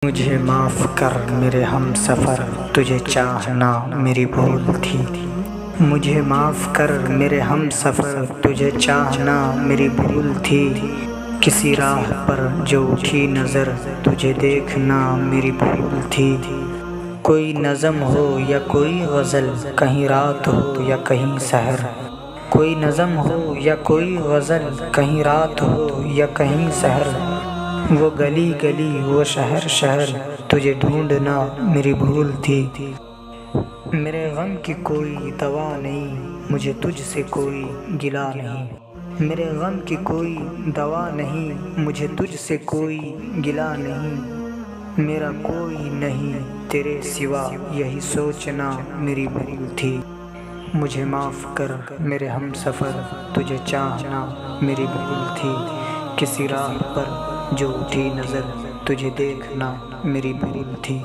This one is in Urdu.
مجھے معاف کر میرے ہم سفر، تجھے چاہنا میری بھول تھی۔ مجھے معاف کر میرے ہم سفر، تجھے چاہنا میری بھول تھی۔ کسی راہ پر جو اٹھی نظر، تجھے دیکھنا میری بھول تھی۔ کوئی نظم ہو یا کوئی غزل، کہیں رات ہو یا کہیں سحر، کوئی نظم ہو یا کوئی غزل، کہیں رات ہو یا کہیں سحر، وہ گلی گلی وہ شہر شہر، تجھے ڈھونڈنا میری بھول تھی۔ میرے غم کی کوئی دوا نہیں، مجھے تجھ سے کوئی گلہ نہیں۔ میرے غم کی کوئی دوا نہیں، مجھے تجھ سے کوئی گلہ نہیں۔ میرا کوئی نہیں تیرے سوا، یہی سوچنا میری بھول تھی۔ مجھے معاف کر میرے ہم سفر، تجھے چاہنا میری بھول تھی۔ کسی راہ پر جو اٹھی نظر، تجھے دیکھنا میری بھول تھی۔